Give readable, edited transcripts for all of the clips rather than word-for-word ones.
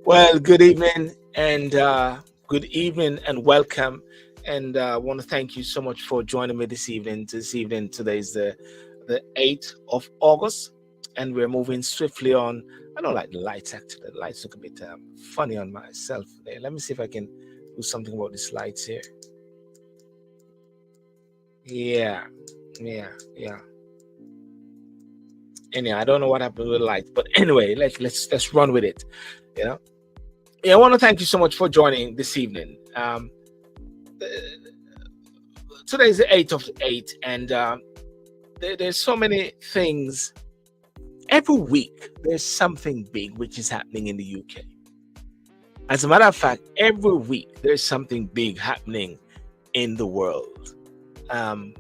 Well, good evening and welcome. And I want to thank you so much for joining me this evening. Today is the 8th of August, and we're moving swiftly on. I don't like the lights actually. The lights look a bit funny on myself there. Let me see if I can do something about these lights here. Yeah, yeah. Anyhow, I don't know what happened with the lights, but anyway, let's run with it. You know. Yeah, I want to thank you so much for joining this evening. Today is the 8th of the 8th, and there's so many things. Every week, there's something big which is happening in the UK. As a matter of fact, every week, there's something big happening in the world.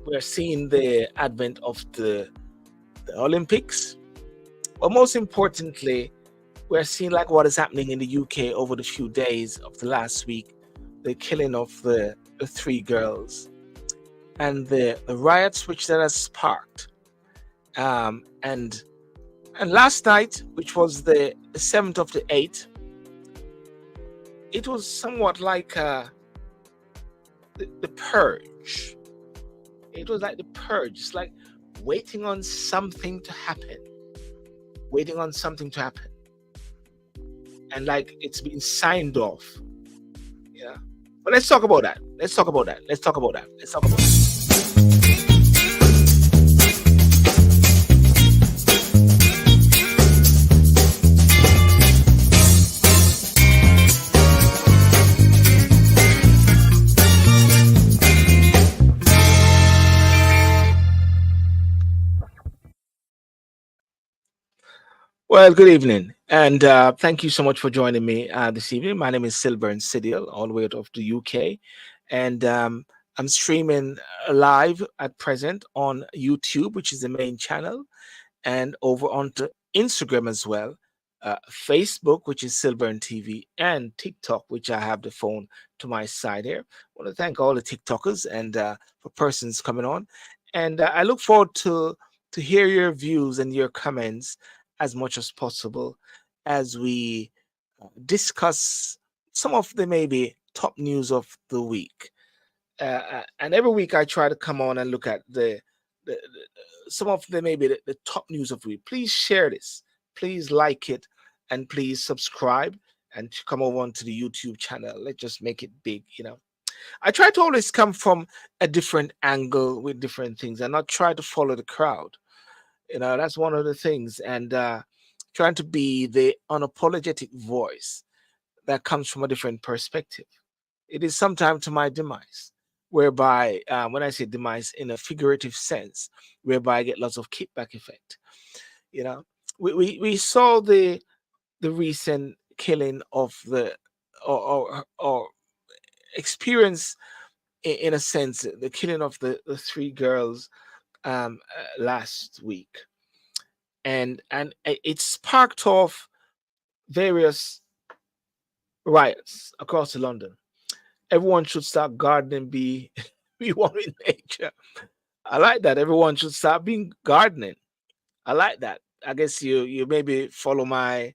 We're seeing the advent of the Olympics, but most importantly, we're seeing like what is happening in the UK over the few days of the last week, the killing of the three girls and the riots which that has sparked. And last night, which was the 7th of the 8th, it was somewhat like the purge. It was like the purge. It's like waiting on something to happen. Waiting on something to happen. And like it's been signed off. Yeah. But let's talk about that. Let's talk about that. Let's talk about that. Let's talk about that. Well, good evening, and thank you so much for joining me this evening. My name is Sylbourne Sydial, all the way out of the UK, and I'm streaming live at present on YouTube, which is the main channel, and over onto Instagram as well, Facebook, which is Sylbourne TV, and TikTok, which I have the phone to my side here. I want to thank all the TikTokers and for persons coming on, and I look forward to hear your views and your comments as much as possible as we discuss some of the maybe top news of the week. And every week I try to come on and look at some of the maybe the top news of the week. Please share this. Please like it and please subscribe and to come over onto the YouTube channel. Let's just make it big. I try to always come from a different angle with different things and not try to follow the crowd. That's one of the things. And trying to be the unapologetic voice that comes from a different perspective. It is sometimes to my demise, whereby when I say demise in a figurative sense, whereby I get lots of kickback effect. You know, we saw the recent killing of or experience in a sense the killing of the three girls last week, and it sparked off various riots across London. Everyone should start gardening, be be one with nature. I like that. Everyone should start being gardening. I like that. I guess you maybe follow my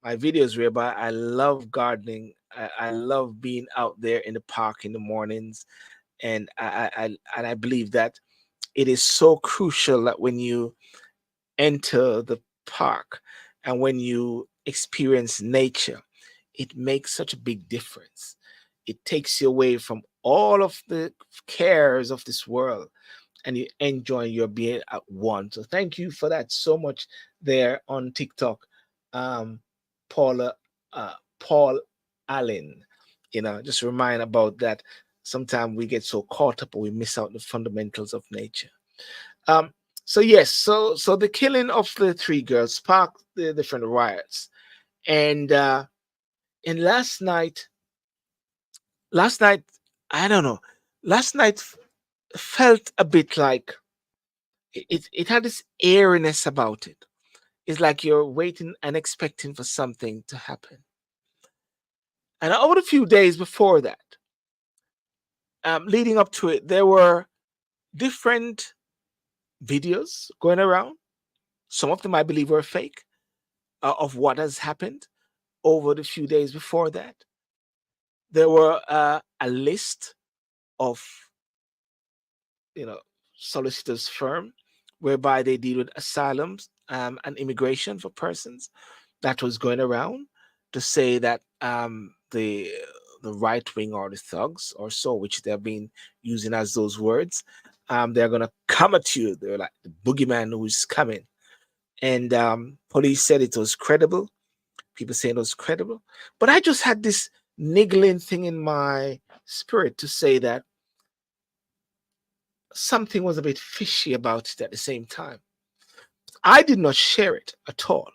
videos whereby I love gardening. I love being out there in the park in the mornings, and I believe that it is so crucial that when you enter the park and when you experience nature, it makes such a big difference. It takes you away from all of the cares of this world and you enjoy your being at one. So thank you for that so much there on TikTok, um, Paula, Paul Allen. Just remind about that. Sometimes we get so caught up, or we miss out the fundamentals of nature. Um, so yes, so the killing of the three girls sparked the different riots, and last night, I don't know, last night felt a bit like it had this airiness about it. It's like you're waiting and expecting for something to happen. And over the few days before that, leading up to it, there were different videos going around. Some of them I believe were fake of what has happened. over the few days before that, there were a list of, you know, solicitors firm whereby they deal with asylums and immigration for persons, that was going around to say that the right wing or the thugs or so, which they've been using as those words, they're gonna come at you. They're like the boogeyman who's coming. And police said it was credible. People saying it was credible. But I just had this niggling thing in my spirit to say that something was a bit fishy about it at the same time. I did not share it at all.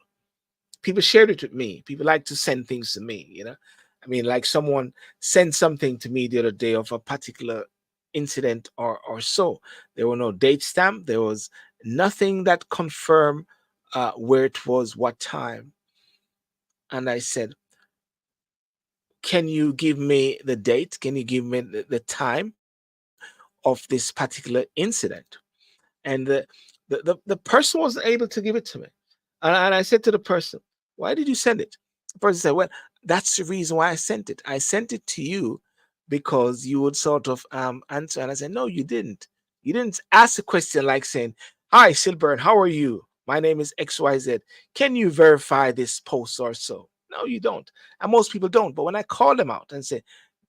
People shared it with me. People like to send things to me, you know. I mean, like someone sent something to me the other day of a particular incident or so. There were no date stamp. There was nothing that confirmed where it was, what time. And I said, can you give me the date? Can you give me the time of this particular incident? And the person wasn't able to give it to me. And I said to the person, why did you send it? The person said, well, that's the reason why I sent it. I sent it to you because you would sort of answer. And I said, no, you didn't. You didn't ask a question like saying, hi, Sylbourne, how are you? My name is XYZ. Can you verify this post or so? No, you don't. And most people don't. But when I call them out and say,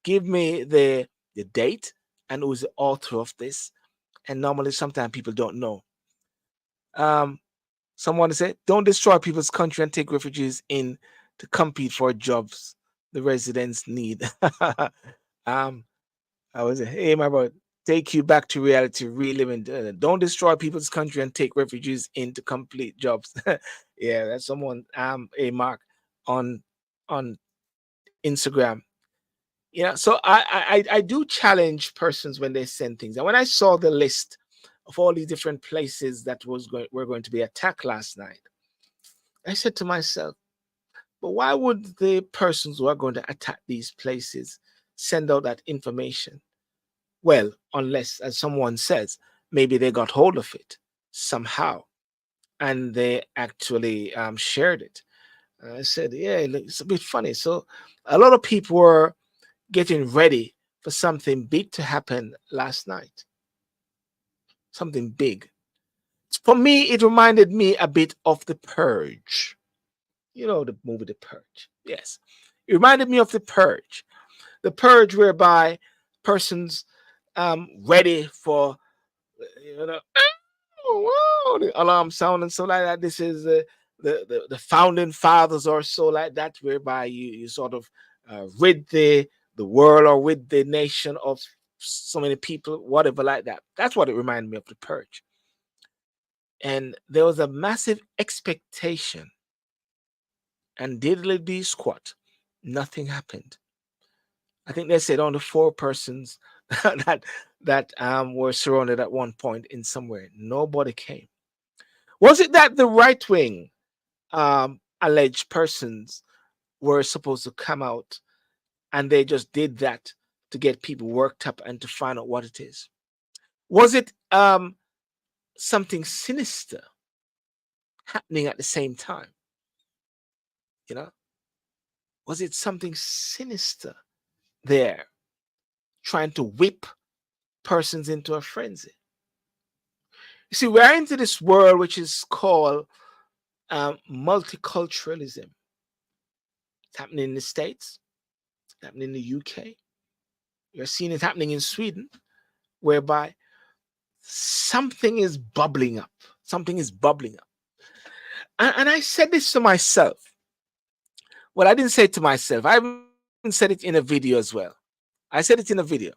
give me the date and who's the author of this, and normally sometimes people don't know. Um, Someone said, don't destroy people's country and take refugees in to compete for jobs the residents need. um, I was, hey, my brother, take you back to reality, reliving. Don't destroy people's country and take refugees in to complete jobs. Yeah, that's someone, a mark on Instagram. Yeah, so I do challenge persons when they send things. And when I saw the list of all these different places that were going to be attacked last night, I said to myself, but why would the persons who are going to attack these places send out that information? Well, unless, as someone says, maybe they got hold of it somehow and they actually shared it. I said, yeah, it's a bit funny. So a lot of people were getting ready for something big to happen last night. Something big. For me, it reminded me a bit of The Purge. You know the movie The Purge. Yes. It reminded me of The Purge. The Purge whereby persons ready for, you know, the alarm sound and so like that. This is the founding fathers or so like that, whereby you sort of rid the world or rid the nation of so many people, whatever like that. That's what it reminded me of The Purge. And there was a massive expectation, and diddly dee squat, nothing happened. I think they said only four persons that were surrounded at one point in somewhere. Nobody came. Was it that the right wing alleged persons were supposed to come out and they just did that to get people worked up and to find out what it is? Was it something sinister happening at the same time? You know, was it something sinister there trying to whip persons into a frenzy? You see, we're into this world which is called multiculturalism. It's happening in the States, it's happening in the UK. You're seeing it happening in Sweden, whereby something is bubbling up. Something is bubbling up. And I said this to myself. Well, I didn't say it to myself. I even said it in a video as well. I said it in a video.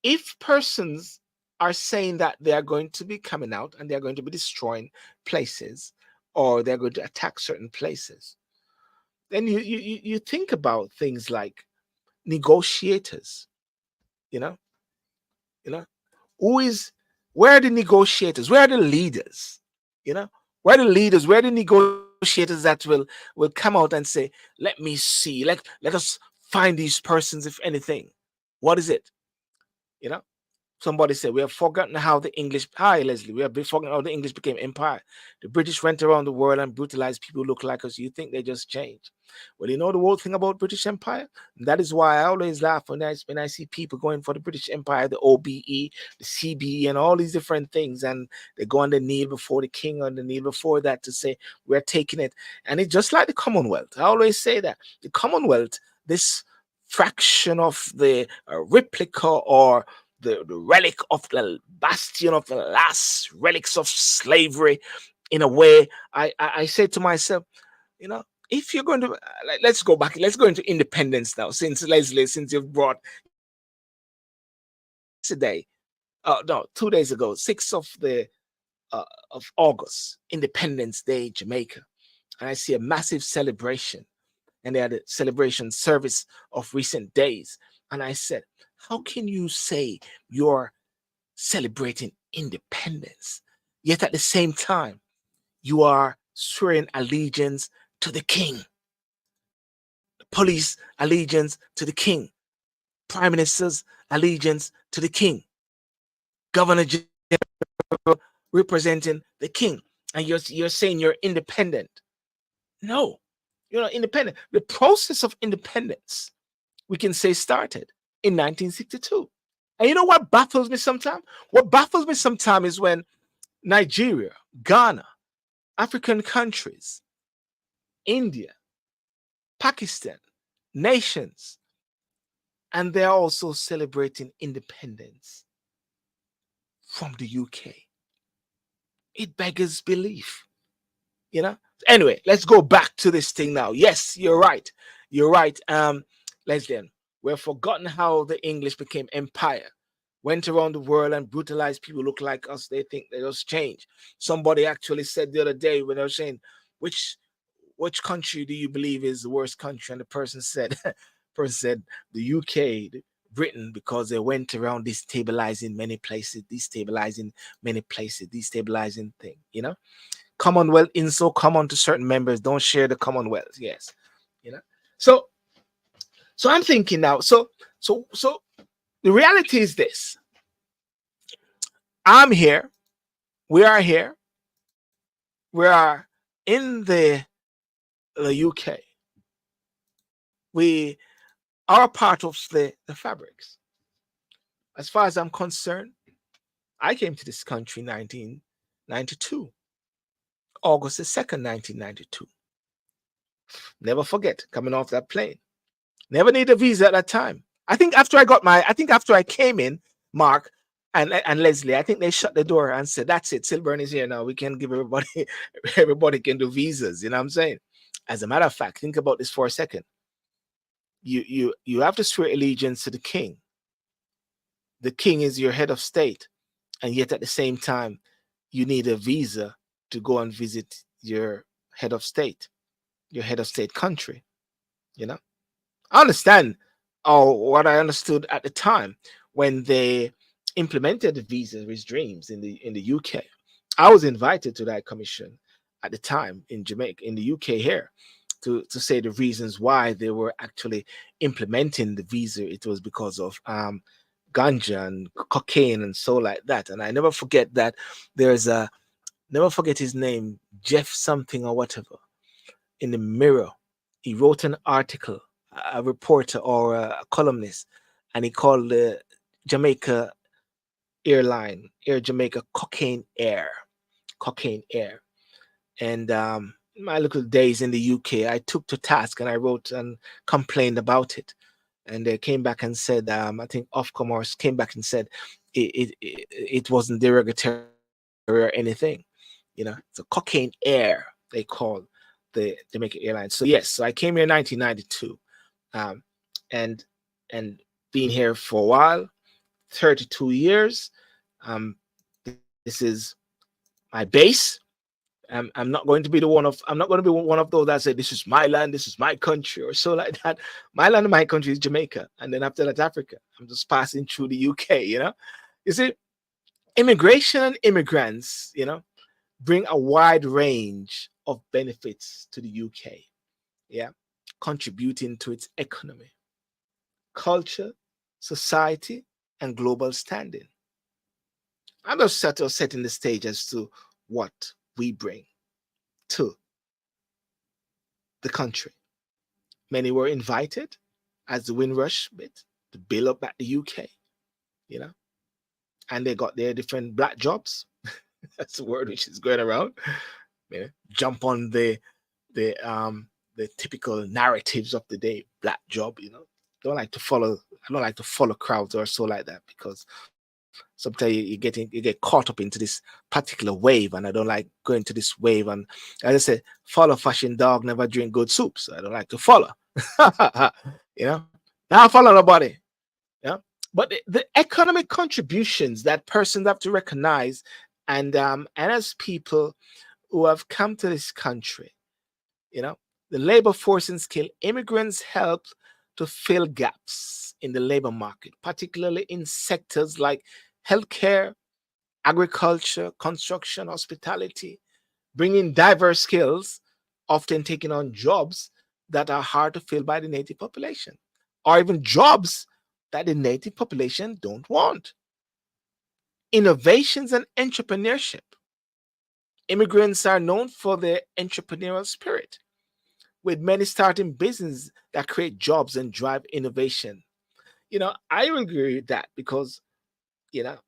If persons are saying that they are going to be coming out and they're going to be destroying places or they're going to attack certain places, then you think about things like negotiators, you know, you know, who is, where are the negotiators? Where are the leaders? You know, where are the leaders? Where are the negotiators that will come out and say, let me see, let us find these persons, if anything. What is it? You know? Somebody said, we have forgotten how the English, hi Leslie, we have forgotten how the English became empire. The British went around the world and brutalized people who look like us. You think they just changed? Well, you know the whole thing about British Empire? That is why I always laugh when I see people going for the British Empire, the OBE, the CBE, and all these different things. And they go on the kneel before the king, on the kneel before that to say, we're taking it. And it's just like the Commonwealth. I always say that. The Commonwealth, this fraction of the replica or the relic of the bastion of the last relics of slavery, in a way, I said to myself, you know, if you're going to let's go back, let's go into independence now. Since Leslie, since you've brought today, no, 2 days ago, 6th of August, Independence Day, Jamaica, and I see a massive celebration, and they had a celebration service of recent days, and I said, how can you say you're celebrating independence, yet at the same time, you are swearing allegiance to the king, the police allegiance to the king, prime minister's allegiance to the king, governor representing the king, and you're saying you're independent. No, you're not independent. The process of independence, we can say, started in 1962. And you know what baffles me sometimes? What baffles me sometimes is when Nigeria, Ghana, African countries, India, Pakistan, nations, and they're also celebrating independence from the UK. It beggars belief, you know? Anyway, let's go back to this thing now. Yes, you're right. You're right. Leslie, we've forgotten how the English became empire. Went around the world and brutalized people look like us. They think they just change. Somebody actually said the other day when they were saying, which which country do you believe is the worst country? And the person said, the UK, Britain, because they went around destabilizing many places, destabilizing thing, you know? Commonwealth in so common to certain members don't share the Commonwealth. Yes. You know? So I'm thinking now, so the reality is this. I'm here, we are here, we are in the UK. We are part of the fabrics. As far as I'm concerned, I came to this country 1992, August the 2nd, 1992. Never forget coming off that plane. Never need a visa at that time. I think after I came in, Mark and Leslie, I think they shut the door and said, that's it, Sylbourne is here now. We can give everybody, everybody can do visas. You know what I'm saying? As a matter of fact, think about this for a second. You have to swear allegiance to the king. The king is your head of state, and yet at the same time, you need a visa to go and visit your head of state, your head of state country. You know, I understand. Oh, what I understood at the time when they implemented the visa regimes in the UK, I was invited to that commission at the time in Jamaica, in the UK here, to say the reasons why they were actually implementing the visa. It was because of ganja and cocaine and so like that. And I never forget that there's a never forget his name, Jeff something or whatever, in the Mirror. He wrote an article, a reporter or a columnist, and he called the Jamaica airline, Air Jamaica, cocaine air. And my little days in the UK, I took to task and I wrote and complained about it. And they came back and said, I think Ofcommerce came back and said it wasn't derogatory or anything. You know, it's a cocaine air, they call the Jamaica Airlines. So yes, so I came here in 1992, um, and and being here for a while, 32 years. Um, this is my base. I'm not going to be I'm not going to be one of those that say this is my land, this is my country, or so like that. My land and my country is Jamaica, and then after that, Africa. I'm just passing through the UK. You know, you see, immigration and immigrants, you know, bring a wide range of benefits to the UK. Yeah, contributing to its economy, culture, society, and global standing. I'm just setting the stage as to what we bring to the country. Many were invited as the Windrush bit to build up at the UK, you know, and they got their different black jobs. That's the word which is going around. Jump on the typical narratives of the day, black job, Don't like to follow I don't like to follow crowds or so like that, because sometimes you get caught up into this particular wave, and I don't like going to this wave. And as I said, follow fashion dog, never drink good soup. So I don't like to follow. Now follow nobody. Yeah. But the economic contributions that persons have to recognize, and as people who have come to this country, you know, the labor force and skill, immigrants help to fill gaps in the labor market, particularly in sectors like healthcare, agriculture, construction, hospitality, bringing diverse skills, often taking on jobs that are hard to fill by the native population, or even jobs that the native population don't want. Innovations and entrepreneurship. Immigrants are known for their entrepreneurial spirit, with many starting businesses that create jobs and drive innovation. I agree with that because, you know,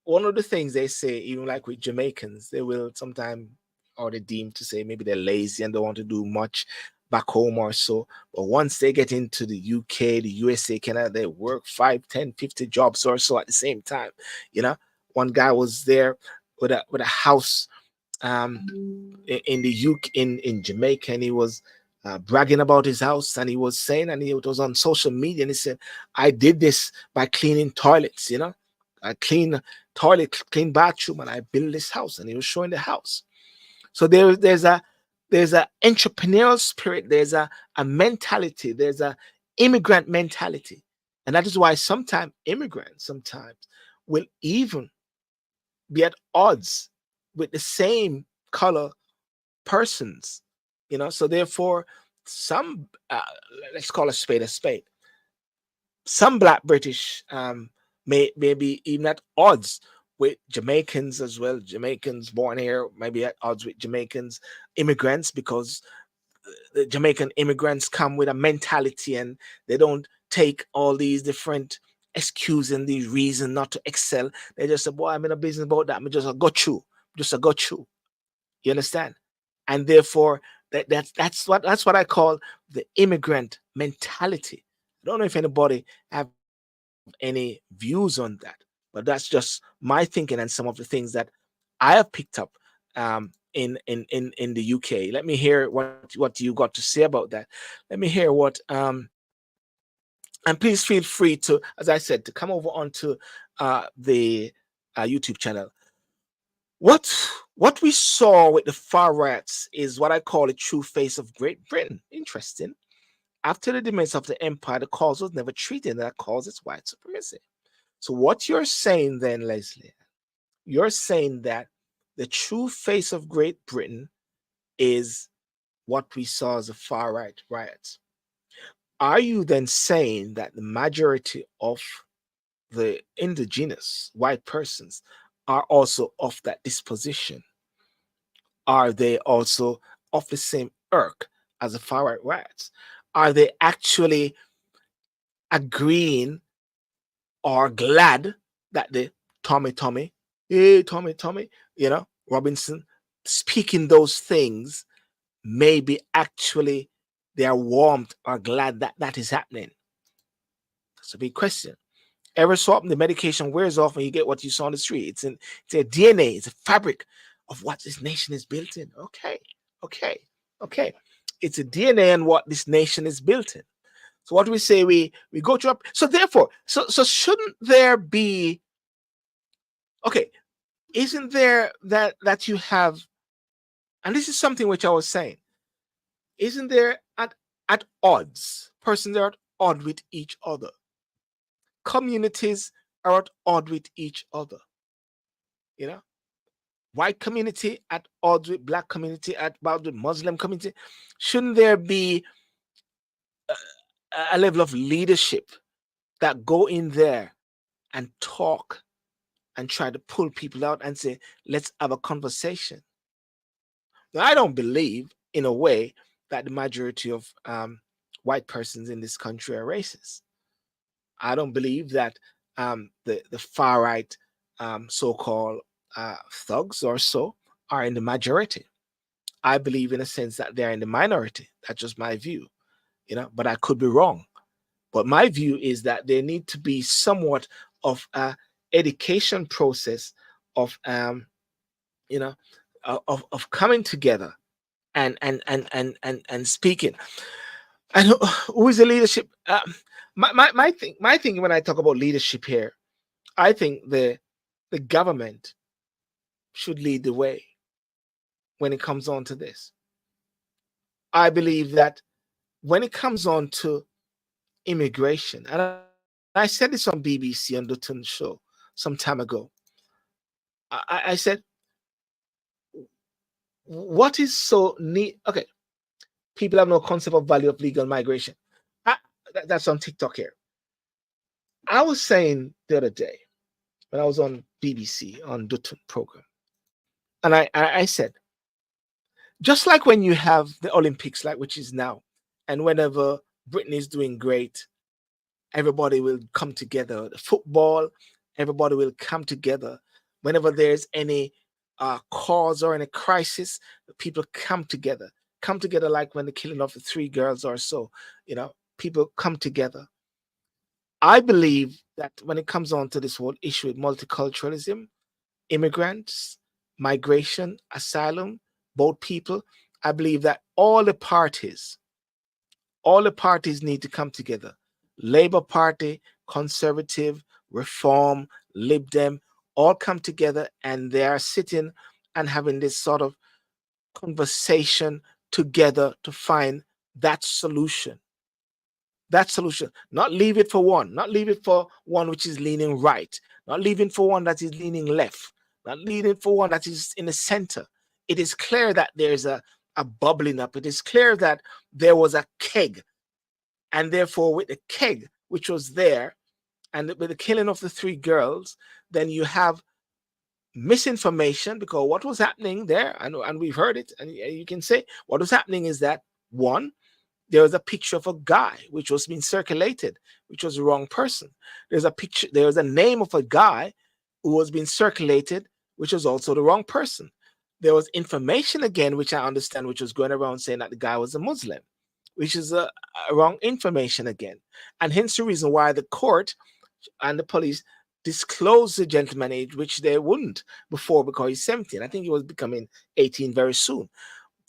one of the things they say, even like with Jamaicans, they will sometimes, or they deem to say maybe they're lazy and don't want to do much back home or so. But once they get into the UK, the USA, Canada, they work 5, 10, 50 jobs or so at the same time. You know, one guy was there with a house um, in the UK, in Jamaica, and he was bragging about his house, and he was saying, and he was on social media, and he said, "I did this by cleaning toilets. I clean toilet, clean bathroom, and I built this house." And he was showing the house. So there's a entrepreneurial spirit, there's a mentality, there's a immigrant mentality, and that is why sometimes immigrants sometimes will even be at odds with the same color persons, so therefore some let's call a spade a spade. Some black British may be even at odds with Jamaicans as well. Jamaicans born here may be at odds with Jamaicans immigrants, because the Jamaican immigrants come with a mentality, and they don't take all these different excuses and these reasons not to excel. They just say, "Boy, I'm in a business about that. I'm just a go through, just a go through." You understand? And therefore, that's what I call the immigrant mentality. I don't know if anybody have any views on that, but that's just my thinking and some of the things that I have picked up in the UK. Let me hear what you got to say about that. Let me hear what and please feel free to, as I said, to come over onto the YouTube channel. What we saw with the far rights is what I call a true face of Great Britain. Interesting. After the demise of the empire, the cause was never treated, and that cause is white supremacy. So what you're saying then, Leslie, you're saying that the true face of Great Britain is what we saw as the far right riots. Are you then saying that the majority of the indigenous white persons are also of that disposition? Are they also of the same irk as the far right riots? Are they actually agreeing or glad that the Tommy, hey, Tommy, Robinson, speaking those things, maybe actually they are warmed or glad that that is happening? That's a big question. Ever so often the medication wears off and you get what you saw on the street. It's a DNA, it's a fabric of what this nation is built in. Okay, okay. It's a DNA and what this nation is built in. So what do we say? We go to up. So therefore, so shouldn't there be, okay, isn't there that you have, and this is something which I was saying, isn't there at odds? Persons are at odds with each other. Communities are at odds with each other. You know, white community at odds with black community, at odds with Muslim community. Shouldn't there be a level of leadership that go in there and talk and try to pull people out and say, let's have a conversation. Now, I don't believe, in a way, that the majority of white persons in this country are racist. I don't believe that the far right so-called thugs or so are in the majority. I believe, in a sense, that they're in the minority. That's just my view, but I could be wrong. But my view is that there need to be somewhat of a education process of you know of coming together and speaking. And who is the leadership? My thing when I talk about leadership here, I think the government should lead the way when it comes on to this. I believe that when it comes on to immigration, and I said this on BBC on Dutton show some time ago. I said, what is so neat? Okay, people have no concept of value of legal migration. I, that's on TikTok here. I was saying the other day when I was on BBC on Dutton program, and I said, just like when you have the Olympics, like which is now, and whenever Britain is doing great, everybody will come together. The football, everybody will come together. Whenever there's any cause or any crisis, people come together like when the killing of the three girls or so, people come together. I believe that when it comes on to this whole issue with multiculturalism, immigrants, migration, asylum, both people, I believe that all the parties need to come together. Labour Party, Conservative, Reform, Lib Dem, all come together and they are sitting and having this sort of conversation together to find that solution. That solution. Not leave it for one, not leave it for one which is leaning right, not leaving for one that is leaning left, not leaving for one that is in the center. It is clear that there's a bubbling up. It is clear that there was a keg, and therefore, with the keg which was there, and with the killing of the three girls, then you have misinformation, because what was happening there, and we've heard it, and you can say what was happening is that, one, there was a picture of a guy which was being circulated, which was the wrong person. There was a name of a guy who was being circulated, which was also the wrong person. There was information again, which I understand, which was going around saying that the guy was a Muslim, which is a wrong information again. And hence the reason why the court and the police disclosed the gentleman age, which they wouldn't before, because he's 17. I think he was becoming 18 very soon,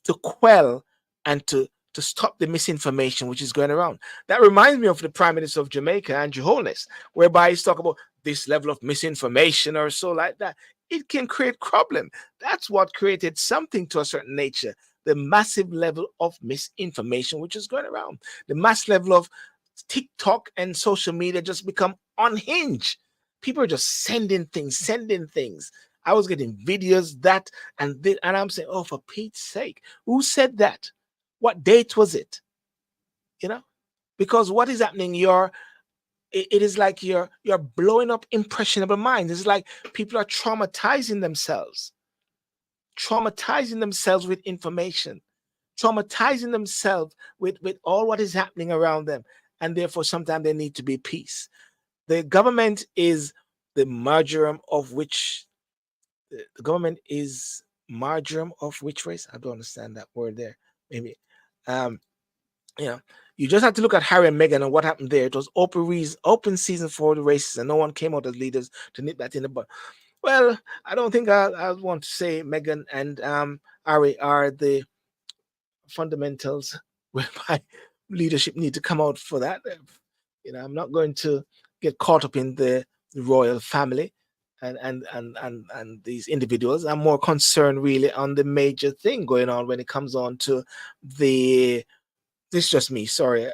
to quell and to stop the misinformation which is going around. That reminds me of the Prime Minister of Jamaica, Andrew Holness, whereby he's talking about this level of misinformation or so like that. It can create problem. That's what created something to a certain nature. The massive level of misinformation which is going around. The mass level of TikTok and social media just become unhinged. People are just sending things. I was getting videos that and this, and I'm saying, oh, for Pete's sake, who said that? What date was it? You know, because what is happening? It is like you're blowing up impressionable minds. It's like people are traumatizing themselves with information, traumatizing themselves with all what is happening around them, and therefore sometimes there need to be peace. The government is the marjoram of which the government is marjoram of which race? I don't understand that word there. Maybe. Um, you know, you just have to look at Harry and Meghan and what happened there. It was open season for the races, and no one came out as leaders to nip that in the bud. Well, I don't think I want to say Meghan and Harry are the fundamentals whereby leadership need to come out for that. I'm not going to get caught up in the royal family and these individuals. I'm more concerned really on the major thing going on when it comes on to the this is just me, sorry.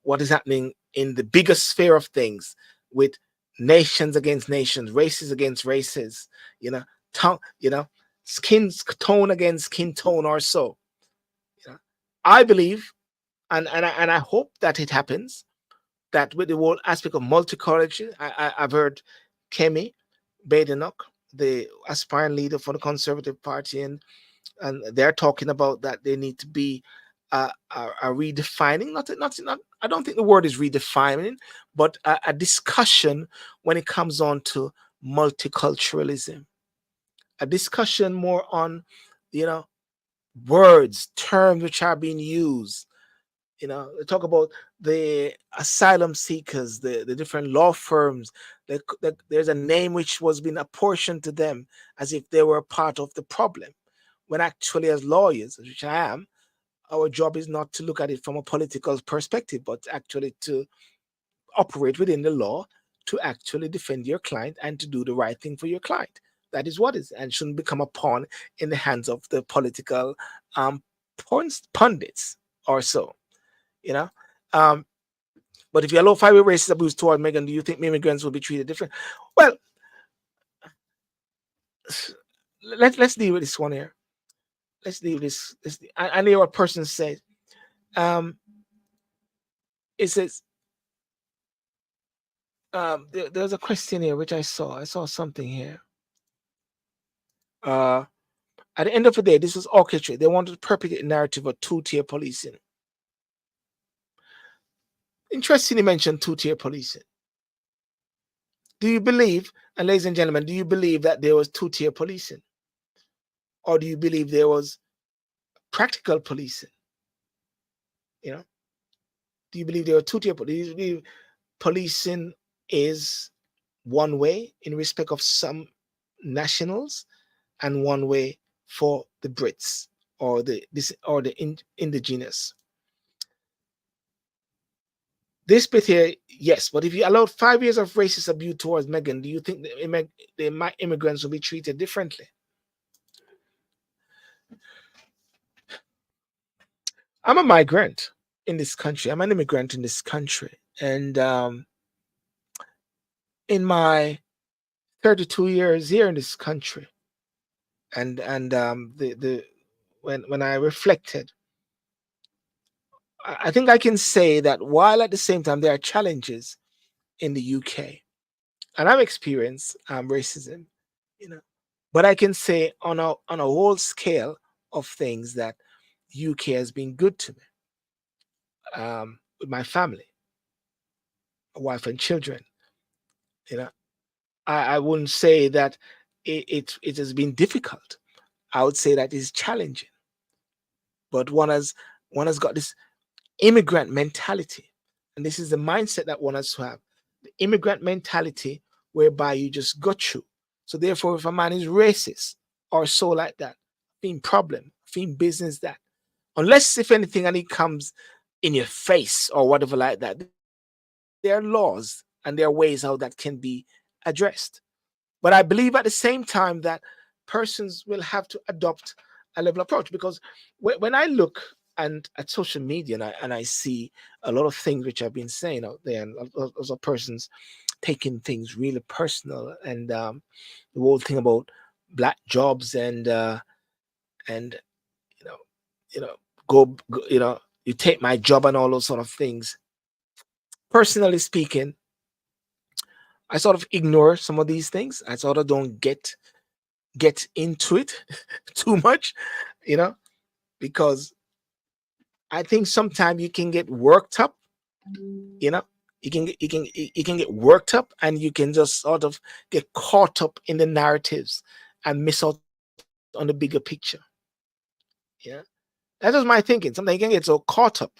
What is happening in the bigger sphere of things with nations against nations, races against races, you know, tongue, skin tone against skin tone or so. I believe and I hope that it happens, that with the whole aspect of multicultural, I've heard Kemi Badenoch, the aspiring leader for the Conservative Party, and they're talking about that they need to be a redefining, not I don't think the word is redefining, but a discussion when it comes on to multiculturalism, a discussion more on, you know, words, terms which are being used. You know, they talk about the asylum seekers, the different law firms. There's a name which was being apportioned to them as if they were part of the problem, when actually, as lawyers, which I am, our job is not to look at it from a political perspective, but actually to operate within the law, to actually defend your client and to do the right thing for your client. That is what is, and shouldn't become a pawn in the hands of the political um, pundits or so. You know. Um, but if you allow five racist abuse toward Megan, do you think immigrants will be treated different? Well, let's deal with this one here. Let's deal with this. I know what person says. Um, it says there's a question here which I saw. I saw something here. Uh, at the end of the day, this was orchestrated. They wanted to perpetuate a narrative of two-tier policing. Interestingly mentioned two-tier policing. Do you believe, and ladies and gentlemen, do you believe that there was two-tier policing? Or do you believe there was practical policing? You know, do you believe there are two-tier policing? Do you believe policing is one way in respect of some nationals and one way for the Brits or the indigenous? This bit here, yes, but if you allowed 5 years of racist abuse towards Megan, do you think the immigrants will be treated differently? I'm a migrant in this country. I'm an immigrant in this country, and in my 32 years here in this country, and the when I reflected, I think I can say that while at the same time there are challenges in the UK, and I've experienced racism, you know, but I can say on a whole scale of things that UK has been good to me, with my family, wife and children. You know, I wouldn't say that it has been difficult. I would say that it's challenging, but one has got this immigrant mentality, and this is the mindset that one has to have: the immigrant mentality, whereby you just got through. So therefore, if a man is racist or so like that, being problem, being business that, unless if anything and it comes in your face or whatever like that, there are laws and there are ways how that can be addressed. But I believe at the same time that persons will have to adopt a level approach, because when I look at social media, and I see a lot of things which have been saying out there, and lots of persons taking things really personal, and the whole thing about black jobs, and you know you know go you take my job and all those sort of things. Personally speaking, I sort of ignore some of these things. I sort of don't get into it too much, you know, because I think sometimes you can get worked up, you know. You can get worked up, and you can just sort of get caught up in the narratives and miss out on the bigger picture. Yeah. That was my thinking. Sometimes you can get so caught up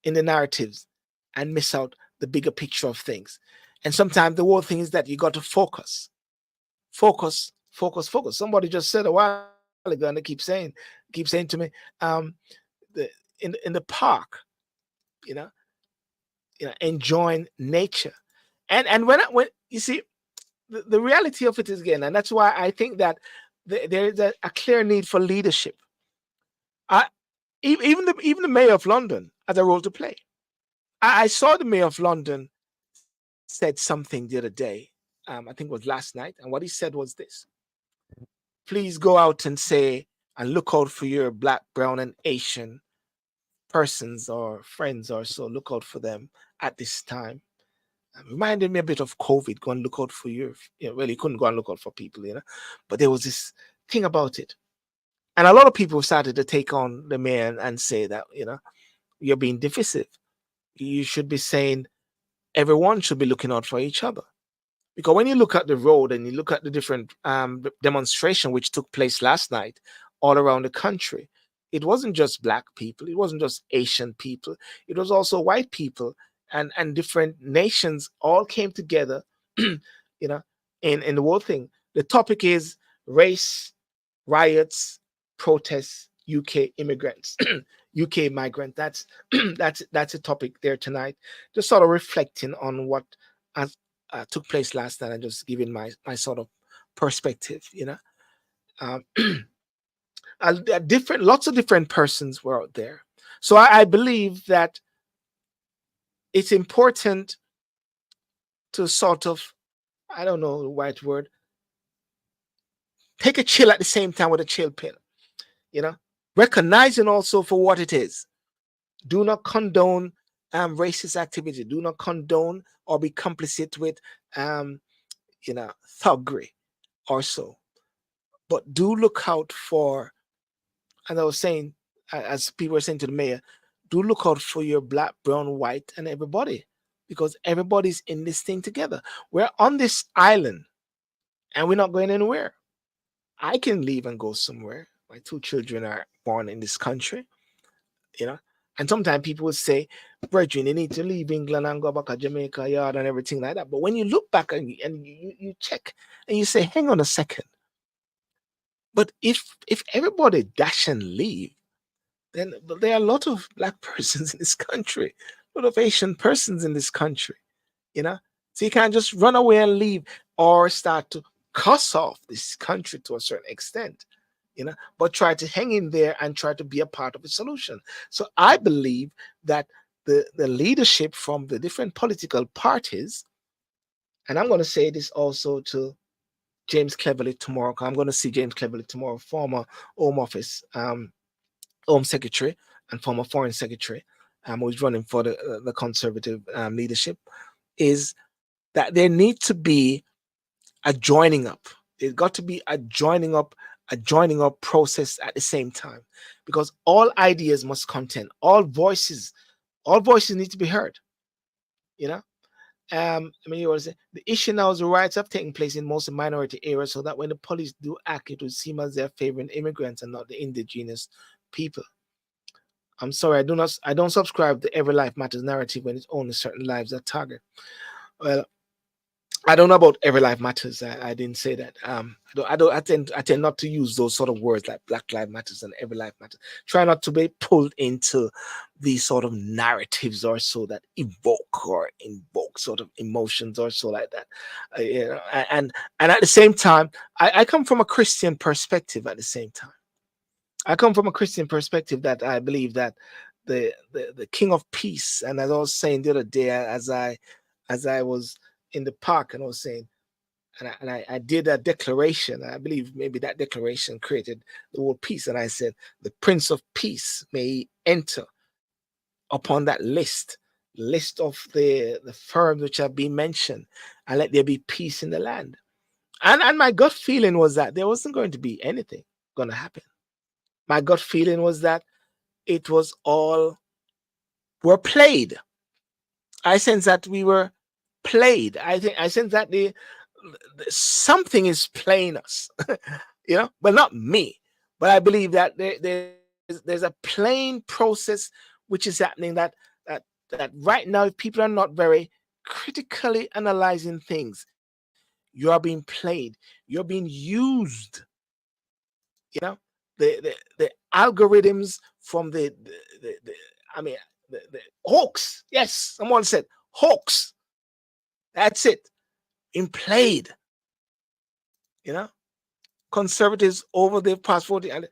in the narratives and miss out the bigger picture of things. And sometimes the whole thing is that you got to focus. Focus, focus, focus. Somebody just said a while ago, and they keep saying to me, the in the park, you know, enjoying nature. And when you see, the reality of it is, again, and that's why I think that there is a clear need for leadership. I, even the mayor of London has a role to play. I saw the mayor of London said something the other day. I think it was last night, and what he said was this: please go out and say and look out for your black, brown, and Asian persons or friends or so. Look out for them at this time. Reminded me a bit of COVID. Go and look out for well, you couldn't go and look out for people, but there was this thing about it. And a lot of people started to take on the mayor and say that, you're being divisive. You should be saying everyone should be looking out for each other. Because when you look at the road and you look at the different demonstration which took place last night all around the country, it wasn't just black people, it wasn't just Asian people, it was also white people and different nations all came together, you know, in the whole thing. The topic is race, riots, protests, UK immigrants, UK migrant. That's that's a topic there tonight. Just sort of reflecting on what has took place last night and just giving my sort of perspective. Um, different lots of different persons were out there. So I believe that it's important to sort of, I don't know the right word, take a chill at the same time with a chill pill. You know, recognizing also for what it is. Do not condone racist activity. Do not condone or be complicit with um, thuggery or so. But do look out for, and I was saying, as people were saying to the mayor, do look out for your black, brown, white, and everybody, because everybody's in this thing together. We're on this island and we're not going anywhere. I can leave and go somewhere. My two children are born in this country, you know. And sometimes people would say, Brethren, you need to leave England and go back to Jamaica yard and everything like that. But when you look back and you check and you say, hang on a second. But if everybody dash and leave, then there are a lot of black persons in this country, a lot of Asian persons in this country, you know. So you can't just run away and leave or start to cuss off this country to a certain extent, but try to hang in there and try to be a part of the solution. So I believe that the leadership from the different political parties, and I'm going to say this also to James Cleverly tomorrow, because I'm going to see James Cleverly tomorrow, former Home Office Home Secretary and former Foreign Secretary, who's running for the Conservative leadership, is that there needs to be a joining up. There's got to be a joining up process at the same time, because all ideas must contend. All voices need to be heard. I mean, you want to say the issue now is the riots have taken place in most minority areas, so that when the police do act, it will seem as they're favoring immigrants and not the indigenous people. I'm sorry, I don't subscribe to every life matters narrative when it's only certain lives that target. Well, I don't know about every life matters. I didn't say that. I tend not to use those sort of words like Black Lives Matters and every life matters. Try not to be pulled into these sort of narratives or so that evoke or invoke sort of emotions or so like that. And at the same time, I come from a Christian perspective. At the same time, I come from a Christian perspective that I believe that the King of Peace, and as I was saying the other day, as I was in the park and I was saying, and I did a declaration. I believe maybe that declaration created the word peace. And I said, the Prince of Peace may enter upon that list of the firms which have been mentioned, and let there be peace in the land. And my gut feeling was that there wasn't going to be anything going to happen. My gut feeling was that it was all were played. I sense that we were played. I sense that something is playing us, but not me. But I believe that there's a playing process which is happening that right now, if people are not very critically analyzing things, you are being played. You're being used. The algorithms from the hoax. Yes, someone said hoax. That's it. In played. Conservatives over the past 14, and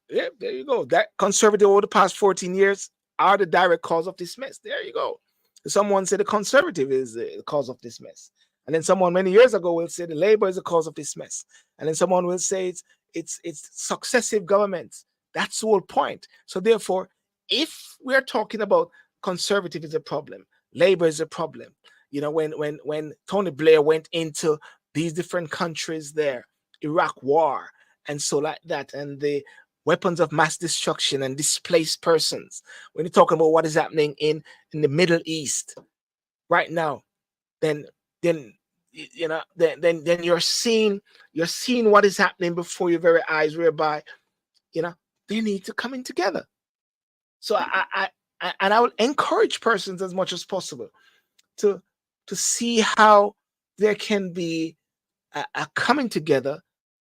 yeah, there you go. That conservative over the past 14 years are the direct cause of this mess. There you go. Someone said the conservative is the cause of this mess. And then someone many years ago will say the labor is the cause of this mess. And then someone will say it's successive governments. That's the whole point. So therefore, if we're talking about conservative is a problem, labor is a problem, When Tony Blair went into these different countries there, Iraq war, and so like that, and the weapons of mass destruction and displaced persons. When you're talking about what is happening in the Middle East right now, then then then you're seeing what is happening before your very eyes, whereby you know they need to come in together. So and I will encourage persons as much as possible to see how there can be a coming together.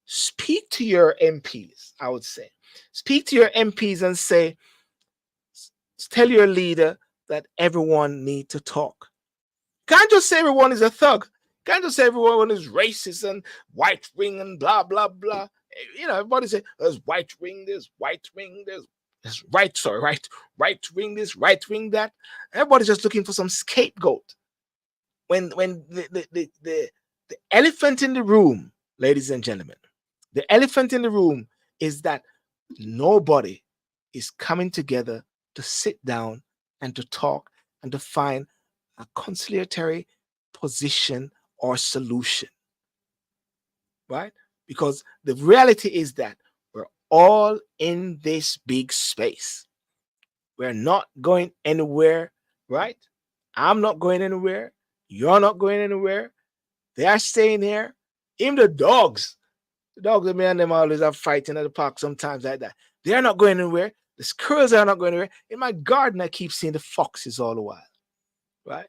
Speak to your MPs. I would say, speak to your MPs and say, tell your leader that everyone need to talk. Can't just say everyone is a thug. Can't just say everyone is racist and white wing and blah blah blah. Everybody say there's white wing, there's white wing, there's right wing this, right wing that. Everybody's just looking for some scapegoat. When the elephant in the room, ladies and gentlemen, the elephant in the room is that nobody is coming together to sit down and to talk and to find a conciliatory position or solution, right? Because the reality is that we're all in this big space. We're not going anywhere, right? I'm not going anywhere. You're not going anywhere. They are staying here. Even the dogs, me and them always are fighting at the park sometimes like that. They are not going anywhere. The squirrels are not going anywhere. In my garden, I keep seeing the foxes all the while, right?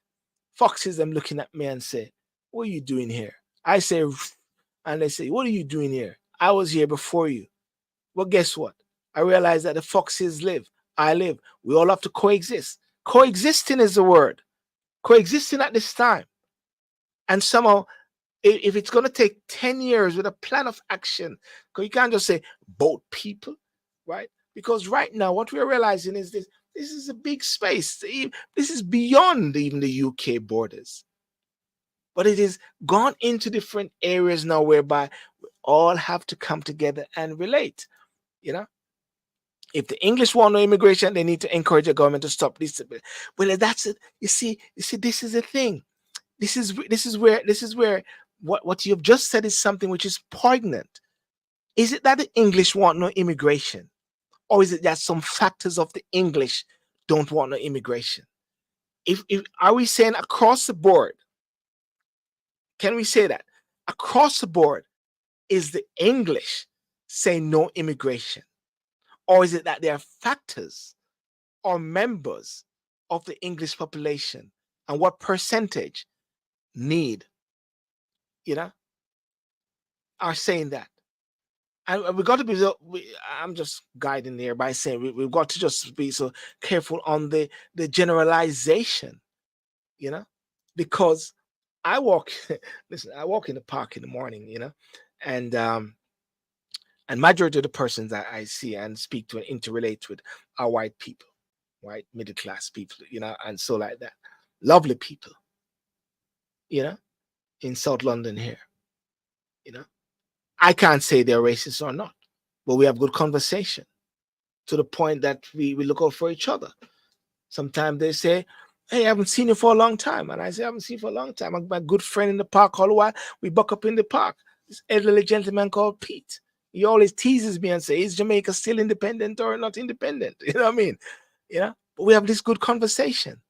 Foxes, them looking at me and say, "What are you doing here?" I say, and they say, "What are you doing here? I was here before you." Well, guess what? I realize that the foxes live. I live. We all have to coexist. Coexisting is the word. Coexisting at this time. And somehow, if it's going to take 10 years with a plan of action, because you can't just say both people, right? Because right now, what we're realizing is this is a big space. This is beyond even the UK borders. But it is gone into different areas now, whereby we all have to come together and relate. You know, if the English want no immigration, they need to encourage the government to stop this. Well, that's it. You see, this is the thing. This is where what you've just said is something which is poignant. Is it that the English want no immigration, or is it that some factors of the English don't want no immigration? If are we saying across the board? Can we say that across the board is the English saying no immigration, or is it that there are factors or members of the English population, and what percentage need, you know, are saying that? And we got to be. I'm just guiding there by saying we've got to just be so careful on the generalization, you know, because I walk. Listen, I walk in the park in the morning, and majority of the persons that I see and speak to and interrelate with are white people, white middle class people, and so like that, lovely people, you know, in South London here, you know. I can't say they're racist or not, but we have good conversation to the point that we look out for each other. Sometimes they say, "Hey, I haven't seen you for a long time." And I say, "I haven't seen you for a long time." My good friend in the park all the while, we buck up in the park. This elderly gentleman called Pete. He always teases me and says, "Is Jamaica still independent or not independent?" You know what I mean? But we have this good conversation.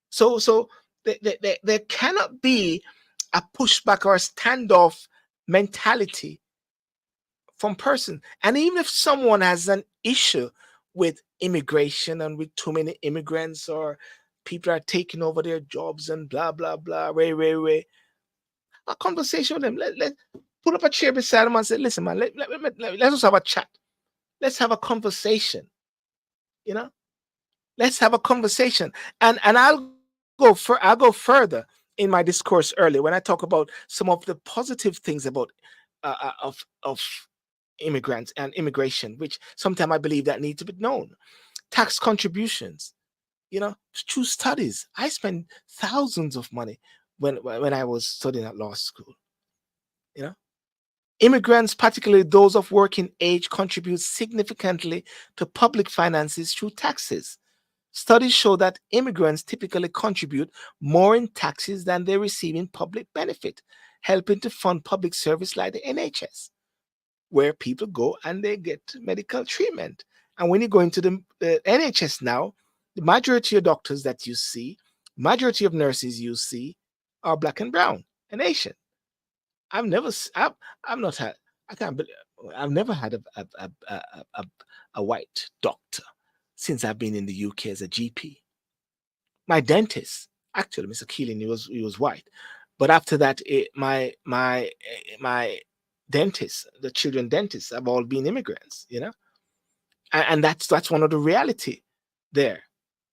So there cannot be a pushback or a standoff mentality from person. And even if someone has an issue with immigration and with too many immigrants, or people are taking over their jobs and blah blah blah, way, a conversation with them. Let put up a chair beside them and say, "Listen, man, let's just have a chat. Let's have a conversation. You know, let's have a conversation." And I'll go further in my discourse earlier when I talk about some of the positive things about of immigrants and immigration, which sometimes I believe that need to be known. Tax contributions, through studies. I spent thousands of money when I was studying at law school. You know, immigrants, particularly those of working age, contribute significantly to public finances through taxes. Studies show that immigrants typically contribute more in taxes than they receive in public benefit, helping to fund public service like the NHS, where people go and they get medical treatment. And when you go into the NHS now, the majority of doctors that you see, majority of nurses you see, are black and brown and Asian. I've never, I've not had, I can't believe, I've never had a white doctor since I've been in the UK as a GP. My dentist, actually, Mr. Keeling, he was white, but after that, my dentists, the children dentists, have all been immigrants, and that's one of the reality there.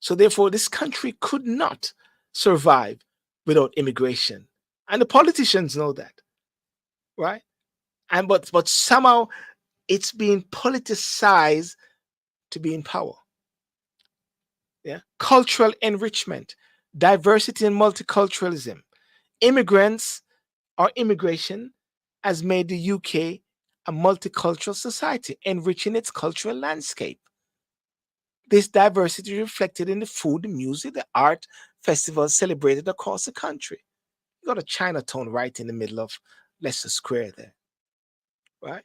So therefore, this country could not survive without immigration, and the politicians know that, right? And but somehow it's being politicized to be in power. Yeah, cultural enrichment, diversity and multiculturalism, immigrants or immigration has made the UK a multicultural society, enriching its cultural landscape. This diversity reflected in the food, the music, the art, festivals celebrated across the country. You got a Chinatown right in the middle of Leicester Square there, right?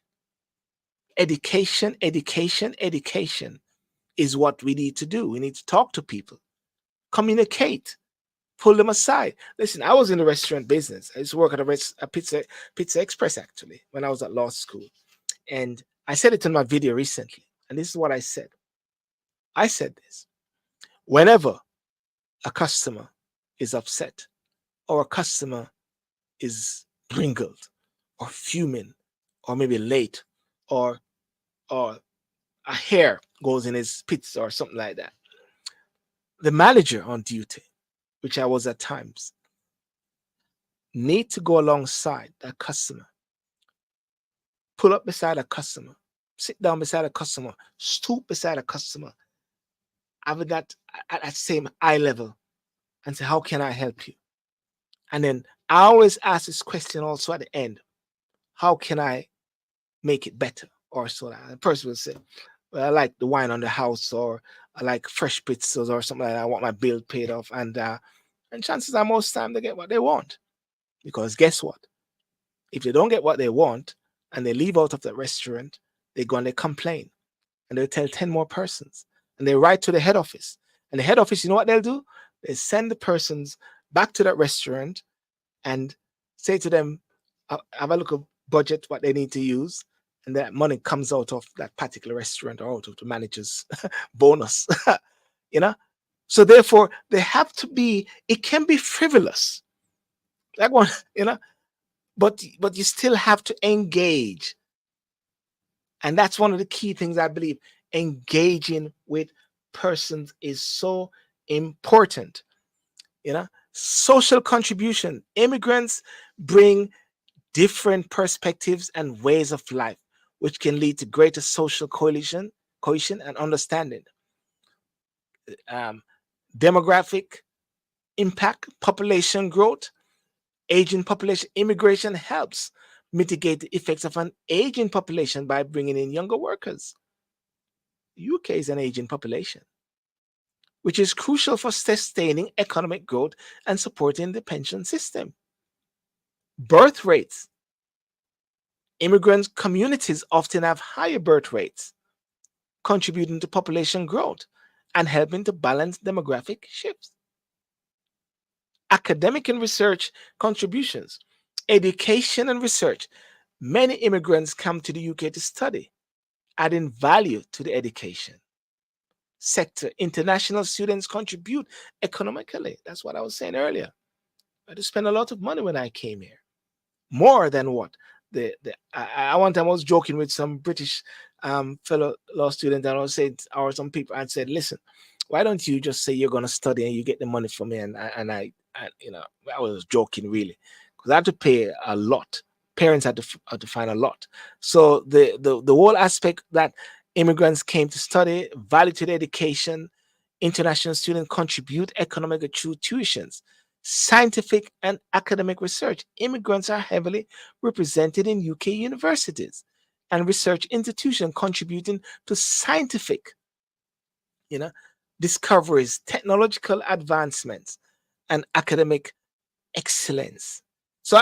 Education, education, education is what we need to do. We need to talk to people, communicate, pull them aside. Listen, I was in the restaurant business. I used to work at a pizza express actually when I was at law school, and I said it in my video recently. And this is what I said. I said this: whenever a customer is upset, or a customer is bringled, or fuming, or maybe late, or or a hair goes in his pizza or something like that, the manager on duty, which I was at times, need to go alongside that customer, pull up beside a customer, sit down beside a customer, stoop beside a customer, having that at that same eye level, and say, how can I help you? And then I always ask this question also at the end: how can I make it better? Or so that the person will say, well, I like the wine on the house, or I like fresh pizzas or something like that. I want my bill paid off. And chances are most time they get what they want. Because guess what? If they don't get what they want and they leave out of that restaurant, they go and they complain. And they'll tell 10 more persons. And they write to the head office. And the head office, you know what they'll do? They send the persons back to that restaurant and say to them, have a look at budget, what they need to use. And that money comes out of that particular restaurant or out of the manager's bonus. you know? So therefore, they have to be, it can be frivolous. Like one, but you still have to engage. And that's one of the key things I believe. Engaging with persons is so important. Social contribution. Immigrants bring different perspectives and ways of life, which can lead to greater social cohesion and understanding. Demographic impact, population growth, aging population. Immigration helps mitigate the effects of an aging population by bringing in younger workers. The UK is an aging population, which is crucial for sustaining economic growth and supporting the pension system. Birth rates. Immigrant communities often have higher birth rates, contributing to population growth and helping to balance demographic shifts. Academic and research contributions. Education and research. Many immigrants come to the UK to study, adding value to the education sector. International students contribute economically. That's what I was saying earlier. I had to spend a lot of money when I came here. More than what? I one time I was joking with some British fellow law student, and I was saying, or some people, I said, listen, why don't you just say you're going to study and you get the money from me? And I was joking really, because I had to pay a lot. Parents had to find a lot. So the whole aspect that immigrants came to study, value to the education, international students contribute economic tuitions, scientific and academic research. Immigrants are heavily represented in UK universities and research institutions, contributing to scientific, discoveries, technological advancements, and academic excellence. So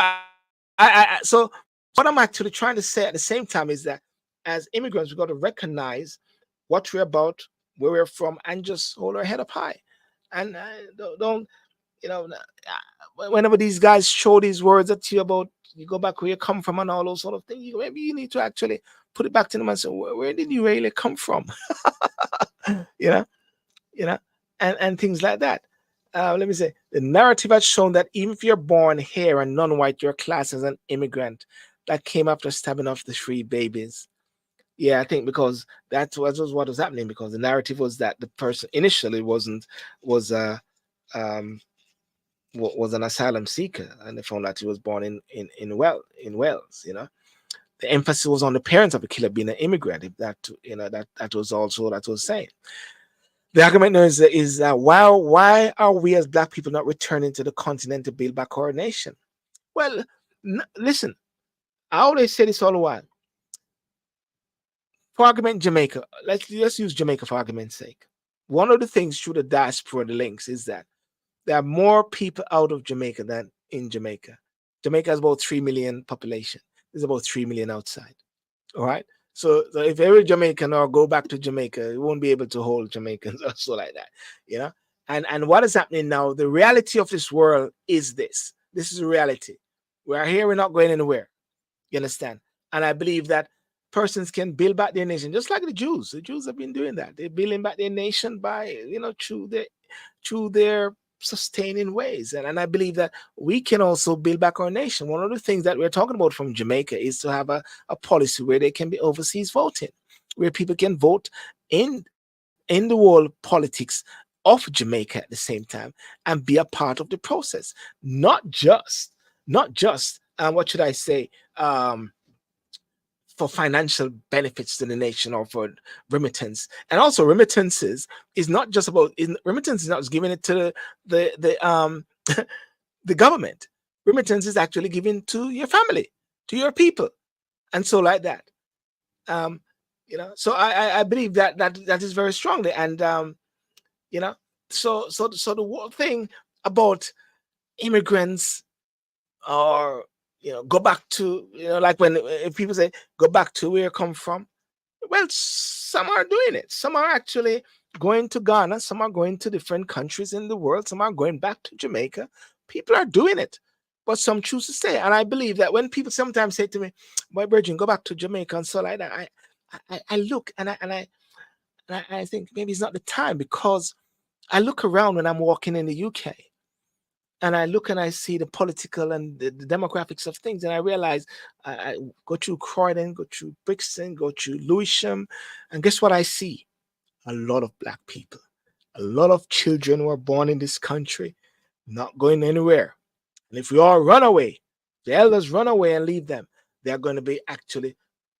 what I'm actually trying to say at the same time is that as immigrants, we've got to recognize what we're about, where we're from, and just hold our head up high. And don't whenever these guys show these words at you about you go back where you come from and all those sort of things, maybe you need to actually put it back to them and say, where did you really come from? you know, you know, and things like that. Let me say, the narrative has shown that even if you're born here and non-white, you're classed as an immigrant. That came after stabbing off the three babies. Yeah, I think because that was what was happening. Because the narrative was that the person initially wasn't was um was an asylum seeker, and they found that he was born in Wales. The emphasis was on the parents of the killer being an immigrant. If that that was also that was saying. The argument now is that why are we as black people not returning to the continent to build back our nation? Well, listen, I always say this all the while. For argument, Jamaica. Let's use Jamaica for argument's sake. One of the things through the diaspora, the links, is that there are more people out of Jamaica than in Jamaica. Jamaica has about 3 million population. There's about 3 million outside. All right. So if every Jamaican or go back to Jamaica, it won't be able to hold Jamaicans or so like that, you know. And what is happening now? The reality of this world is this. This is a reality. We are here. We're not going anywhere. You understand? And I believe that persons can build back their nation, just like the Jews. The Jews have been doing that. They're building back their nation by through their sustaining ways. And I believe that we can also build back our nation. One of the things that we're talking about from Jamaica is to have a policy where there can be overseas voting, where people can vote in the world politics of Jamaica at the same time and be a part of the process. Not just what should I say, for financial benefits to the nation or for remittance. And also remittances is not just about remittance is not just giving it to the the government. Remittance is actually given to your family, to your people, and so like that. um so I believe that is very strongly. And you know so the whole thing about immigrants, or go back to, like when if people say go back to where you come from. Well, some are doing it. Some are actually going to Ghana. Some are going to different countries in the world. Some are going back to Jamaica. People are doing it, but some choose to stay. And I believe that when people sometimes say to me, "My virgin, go back to Jamaica," and so like that, I look and I think maybe it's not the time, because I look around when I'm walking in the UK, and I look and I see the political and the demographics of things, and I realize I go through Croydon, go through Brixton, go through Lewisham, and guess what I see? A lot of black people, a lot of children who are born in this country, not going anywhere. And if we all run away, the elders run away and leave them, they are going to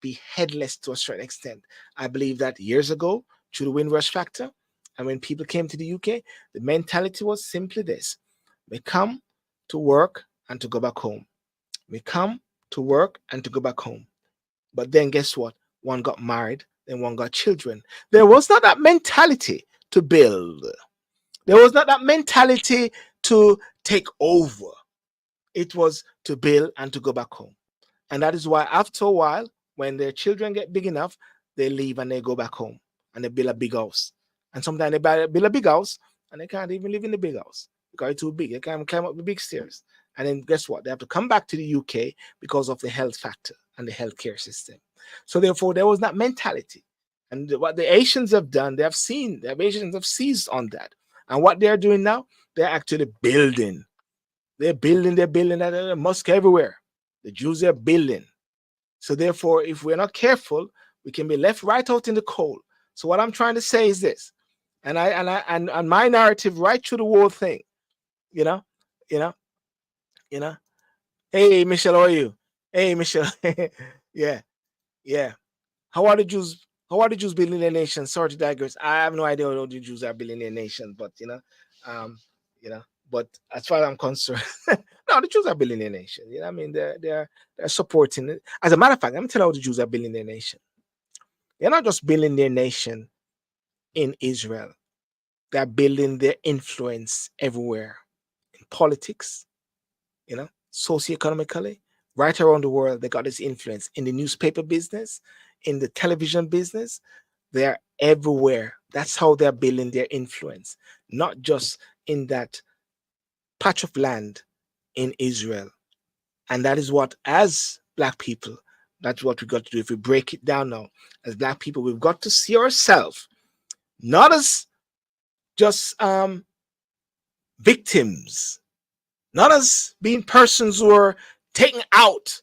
be headless to a certain extent. I believe that years ago, through the Windrush factor, and when people came to the UK, the mentality was simply this: we come to work and to go back home. We come to work and to go back home. But then guess what? One got married, then one got children. There was not that mentality to build. There was not that mentality to take over. It was to build and to go back home. And that is why after a while, when their children get big enough, they leave and they go back home and they build a big house. And sometimes they build a big house and they can't even live in the big house because it's too big. They can't climb up the big stairs. And then guess what? They have to come back to the UK because of the health factor and the healthcare system. So therefore, there was that mentality. And what the Asians have done, the Asians have seized on that. And what they're doing now, they're actually building. They're building a mosque everywhere. The Jews are building. So therefore, if we're not careful, we can be left right out in the cold. So what I'm trying to say is this, and my narrative right through the whole thing, you know, you know, you know. Hey Michelle, how are you? Hey Michelle, yeah, yeah. How are the Jews? How are the Jews building their nation? Sorry to digress. I have no idea how the Jews are building their nation, but um, you know. But as far as I'm concerned, no, the Jews are building their nation. I mean, they're supporting it. As a matter of fact, let me tell you how the Jews are building their nation. They're not just building their nation in Israel. They're building their influence everywhere in politics, socioeconomically, right around the world. They got this influence in the newspaper business, in the television business. They're everywhere. That's how they're building their influence, not just in that patch of land in Israel. And that is what, as Black people, that's what we got to do. If we break it down now, as Black people, we've got to see ourselves not as just victims, not as being persons who are taken out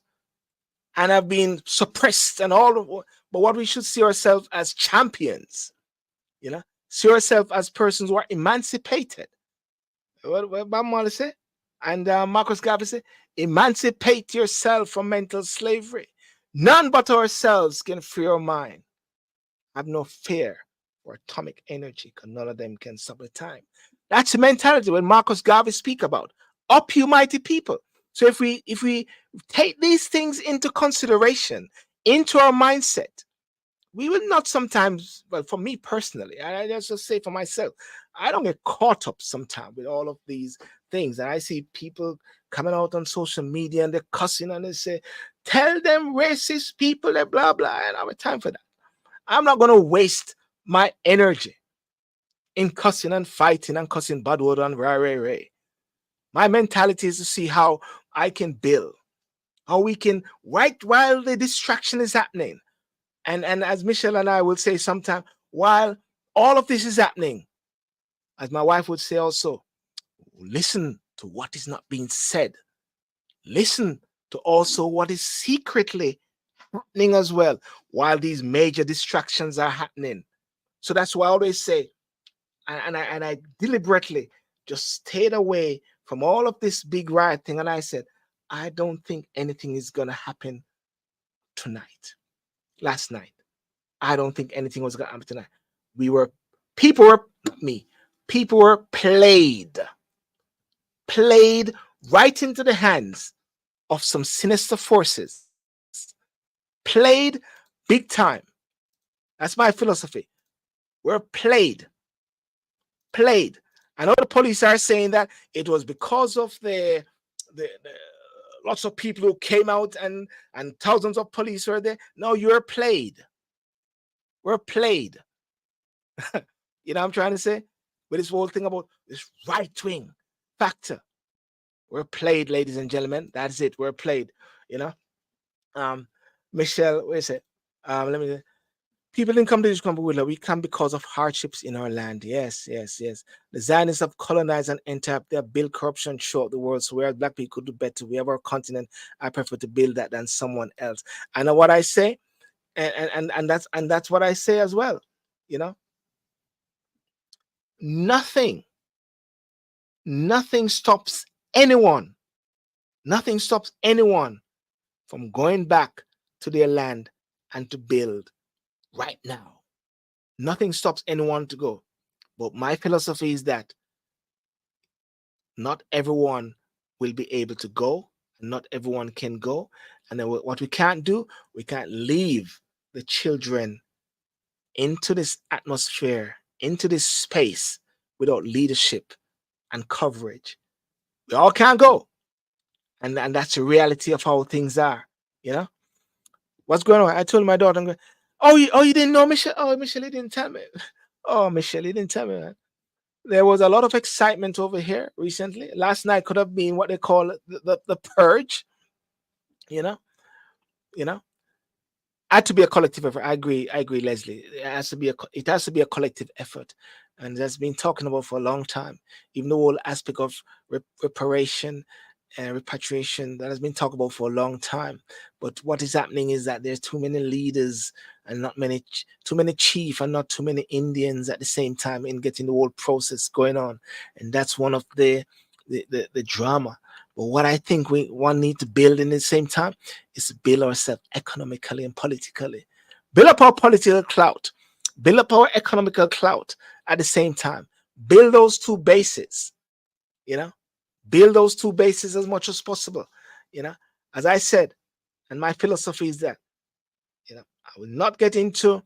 and have been suppressed and all of, but what we should see ourselves as champions, see ourselves as persons who are emancipated. What Bob Marley say? And Marcus Garvey say, emancipate yourself from mental slavery. None but ourselves can free our mind. Have no fear for atomic energy, because none of them can stop the time. That's the mentality when Marcus Garvey speak about. Up, you mighty people. So if we take these things into consideration, into our mindset, we will not sometimes, well, for me personally, I just say for myself, I don't get caught up sometimes with all of these things. And I see people coming out on social media and they're cussing and they say, tell them racist people, that blah, blah. I don't have time for that. I'm not going to waste my energy in cussing and fighting and cussing bad word and rah, rah, rah. My mentality is to see how I can build, how we can, right while the distraction is happening. And as Michelle and I will say sometime, while all of this is happening, as my wife would say also, listen to what is not being said. Listen to also what is secretly happening as well, while these major distractions are happening. So that's why I always say, and I deliberately just stayed away from all of this big riot thing. And I said, I don't think anything is going to happen tonight. Last night, I don't think anything was going to happen tonight. People were, not me, people were played right into the hands of some sinister forces. Played big time. That's my philosophy. We're played. I know the police are saying that it was because of the lots of people who came out and thousands of police were there. No, you're played. We're played. You know what I'm trying to say? With this whole thing about this right wing factor. We're played, ladies and gentlemen. That's it. We're played. You know? Michelle, wait a sec. Let me. People didn't come to this country with. We come because of hardships in our land. Yes. The Zionists have colonized and entered. They have built corruption throughout the world. So whereas Black people could do better, we have our continent. I prefer to build that than someone else. I know what I say, and that's what I say as well. You know, nothing stops anyone. Nothing stops anyone from going back to their land and to build right now. Nothing stops anyone to go. But my philosophy is that not everyone will be able to go, and not everyone can go. And then what we can't do, we can't leave the children into this atmosphere, into this space without leadership and coverage. We all can't go. And that's the reality of how things are. You know? What's going on? I told my daughter, I'm going, you didn't know Michelle? Oh, Michelle, you didn't tell me. Oh, Michelle, you didn't tell me, man. There was a lot of excitement over here recently. Last night could have been what they call the purge. You know, you know, had to be a collective effort. I agree, Leslie. It has to be a collective effort, and that's been talking about for a long time. Even the whole aspect of reparation and repatriation that has been talked about for a long time. But what is happening is that there's too many leaders and not many, too many chief and not too many Indians at the same time in getting the whole process going on, and that's one of the drama. But what I think one need to build in the same time is to build ourselves economically and politically. Build up our political clout. Build up our economical clout at the same time. Build those two bases. You know, build those two bases as much as possible. You know, as I said, and my philosophy is that, I will not get into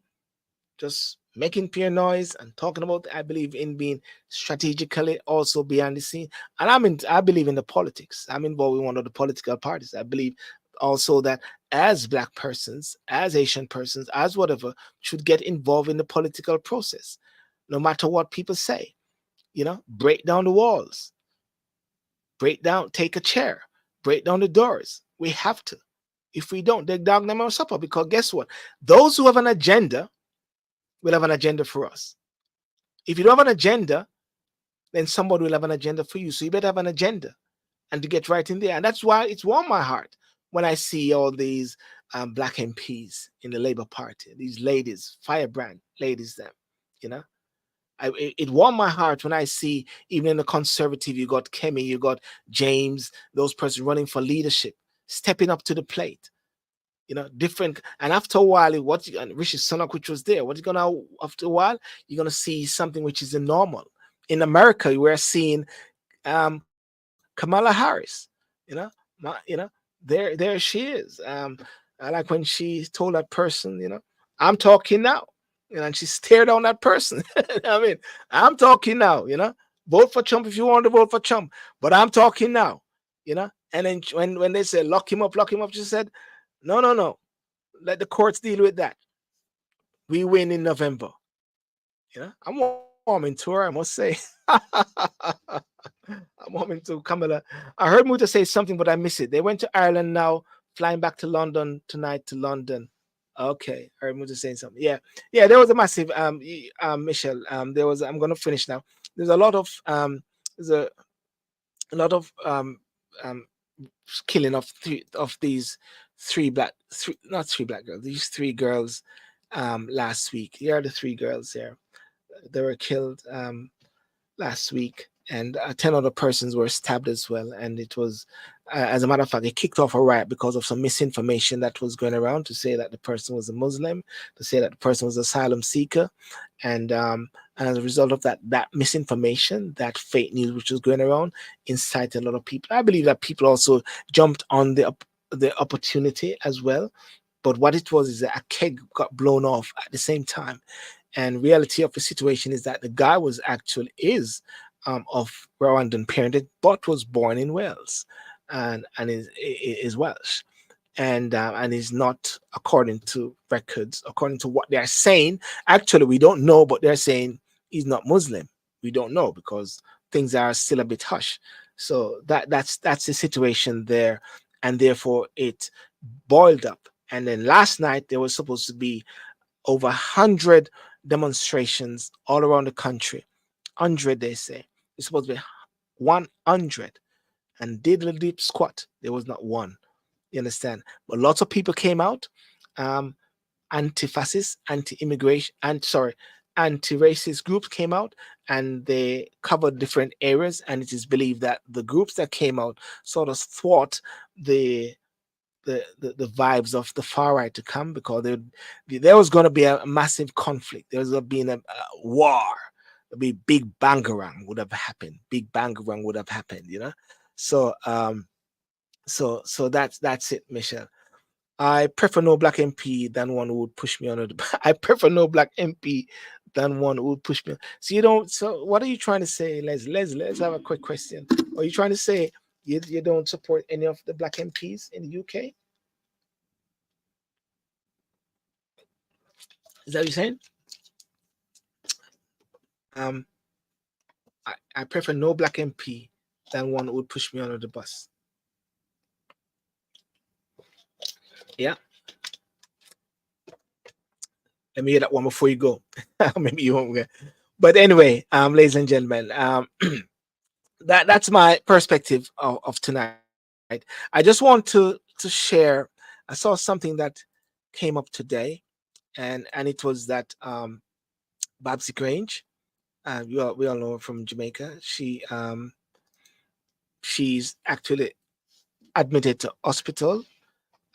just making pure noise and talking about. I believe in being strategically also behind the scene, and I believe in the politics. I'm involved in one of the political parties. I believe also that as black persons, as Asian persons, as whatever, should get involved in the political process, no matter what people say. Break down the walls, break down, take a chair, break down the doors. We have to. If we don't, they dog them our supper. Because guess what? Those who have an agenda will have an agenda for us. If you don't have an agenda, then somebody will have an agenda for you. So you better have an agenda and to get right in there. And that's why it's warmed my heart when I see all these black MPs in the Labour Party, these ladies, firebrand ladies, them, you know. It warmed my heart when I see, even in the Conservative, you got Kemi, you got James, those persons running for leadership, stepping up to the plate. Different. And after a while, and Rishi Sunak, which was there, after a while, you're gonna see something which is normal. In America, we're seeing Kamala Harris. You know, there she is. I like when she told that person, I'm talking now. And she stared down that person. I mean, I'm talking now. Vote for Trump if you want to vote for Trump, but I'm talking now. And then when they said lock him up, she said, no, no, no. Let the courts deal with that. We win in November. I'm warming to her, I must say. I'm warming to Kamala. I heard Muta say something, but I miss it. They went to Ireland now, flying back to London tonight to London. Okay, I heard Muta saying something. Yeah, yeah. There was a massive Michelle. There was. I'm gonna finish now. There's a lot of there's a lot of killing of these three not three black girls, these three girls last week. Here are the three girls there. They were killed last week, and 10 other persons were stabbed as well. And it was, as a matter of fact, it kicked off a riot because of some misinformation that was going around to say that the person was a Muslim, to say that the person was an asylum seeker. And as a result of that misinformation, that fake news which was going around, incited a lot of people. I believe that people also jumped on the opportunity as well. But what it was is that a keg got blown off at the same time. And reality of the situation is that the guy of Rwandan parentage, but was born in Wales, and is Welsh, and is not, according to records, according to what they are saying. Actually, we don't know, but they're saying he's not Muslim. We don't know because things are still a bit hush. So that's the situation there, and therefore it boiled up. And then last night there was supposed to be over 100 demonstrations all around the country. 100, they say. It's supposed to be 100. And did the deep squat. There was not one. You understand? But lots of people came out, um, anti-fascist, anti-immigration, and sorry, anti-racist groups came out, and they covered different areas. And it is believed that the groups that came out sort of thwart the the vibes of the far right to come, because there was going to be a massive conflict. There was going to be a war. There'd be big bangarang would have happened. Big bangarang would have happened. So so that's it, Michelle. I prefer no black MP than one who would push me under the. I prefer no black MP than one who would push me. So you don't. So what are you trying to say, Les? Let's have a quick question. Are you trying to say you don't support any of the black MPs in the UK? Is that what you're saying? Um, I prefer no black MP than one who would push me under the bus. Yeah. Let me hear that one before you go. Maybe you won't get. But anyway, ladies and gentlemen, that's my perspective of tonight. I just want to share. I saw something that came up today, and it was that Babsy Grange. We all know her from Jamaica. She's actually admitted to hospital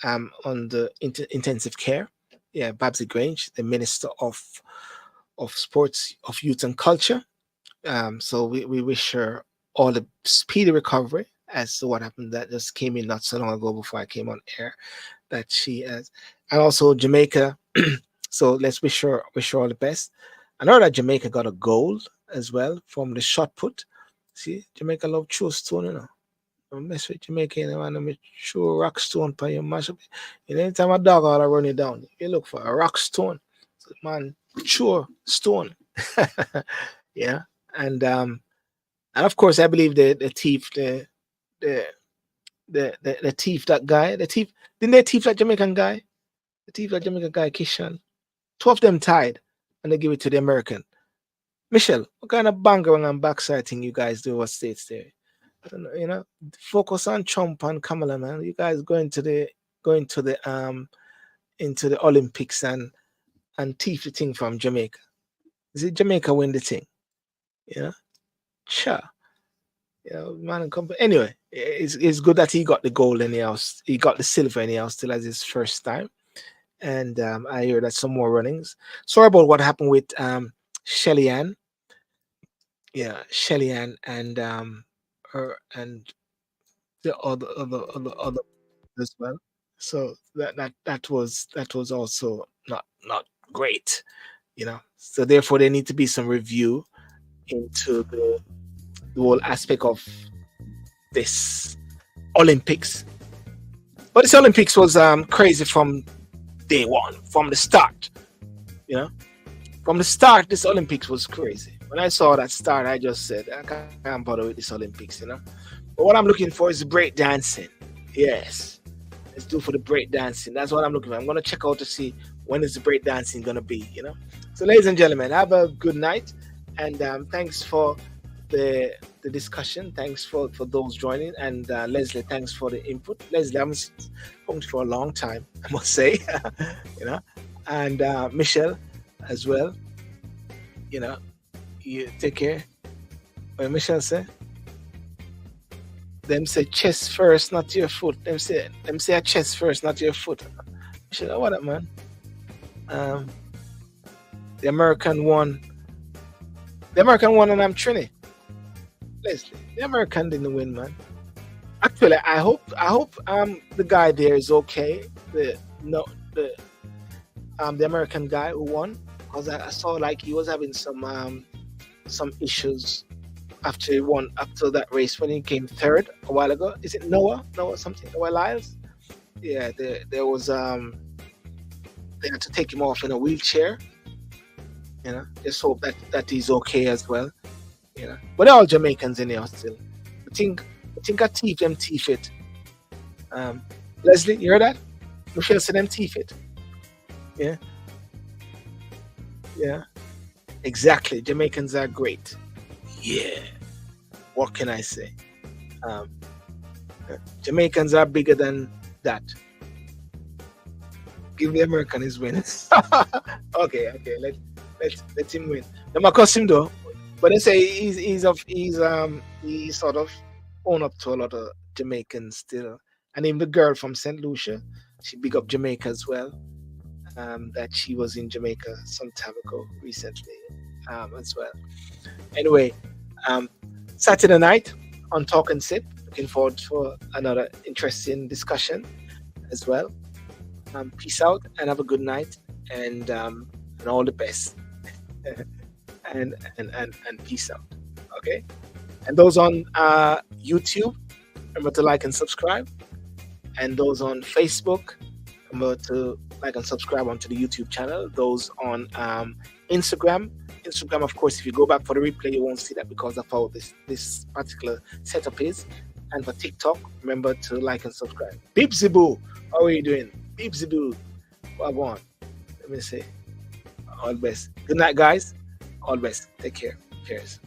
on the intensive care. Yeah, Babsy Grange, the Minister of Sports, of Youth and Culture. So we wish her all the speedy recovery as to what happened that just came in not so long ago before I came on air, that she has. And also Jamaica So let's wish her all the best. I know that Jamaica got a gold as well from the shot put. See, Jamaica love true stone, you know. Don't mess with Jamaica, you know, and I'm true rock stone for your mash up. You know, anytime a dog ought to run you down, you look for a rock stone. So, man, sure stone. Yeah. And and of course I believe the thief, the the thief, that guy, the thief, didn't they thief that Jamaican guy? The thief that Jamaican guy, Kishan. Two of them tied and they give it to the American. Michelle, what kind of banger and backside thing you guys do what states there? You know, focus on Trump and Kamala, man. You guys going to the into the Olympics and thief the thing from Jamaica. Is it Jamaica win the thing? You know? Sure. You know, man and company. Anyway, it's good that he got the gold anyhow. He got the silver anyhow, still as his first time. And I hear that some more runnings. Sorry about what happened with Shelly Ann. Yeah, Shelly Ann and her and the other as well. So that was also not great, you know. So therefore, there need to be some review into the whole aspect of this Olympics. But this Olympics was crazy from day one, from the start. You know, from the start, this Olympics was crazy. When I saw that start, I just said, I can't bother with this Olympics, you know. But what I'm looking for is break dancing. Yes, let's do for the break dancing. That's what I'm looking for. I'm gonna check out to see when is the break dancing gonna be, you know. So, ladies and gentlemen, have a good night, and thanks for the discussion. Thanks for those joining, and Leslie, thanks for the input. Leslie, I haven't spoken to you for a long time, I must say, you know, and Michelle as well. You know, you take care. What Michelle say? Them say chest first, not your foot. Them say a chest first, not your foot. Michelle, what up, man? Um, the American won. The American won, and I'm Trini. Leslie, the American didn't win, man. Actually, I hope the guy there is okay. The American guy who won, because I saw like he was having some issues after he won, after that race, when he came third a while ago. Is it Noah something, Noah Lyles? Yeah, there was they had to take him off in a wheelchair, you know. Just hope that he's okay as well, you know. But they're all Jamaicans in here still. I think I teeth them teeth it. Leslie, you heard that? Michelle said them teeth it. Yeah, exactly. Jamaicans are great. Yeah, what can I say? Um, Jamaicans are bigger than that. Give the American his win. Okay, let him win. I'm not cuss him though, but they say he's sort of own up to a lot of Jamaicans still, and even the girl from Saint Lucia, she big up Jamaica as well. That she was in Jamaica some time ago recently, as well. Anyway, Saturday night on Talk and Sip. Looking forward for another interesting discussion as well. Peace out and have a good night, and all the best. and peace out. Okay. And those on YouTube, remember to like and subscribe. And those on Facebook, remember to like and subscribe onto the YouTube channel. Those on Instagram, of course, if you go back for the replay, you won't see that because of how this particular setup is. And for TikTok, remember to like and subscribe. Beepsy Boo, how are you doing? Beepsy Boo, what I want? Let me say, all the best. Good night, guys. All the best. Take care. Cheers.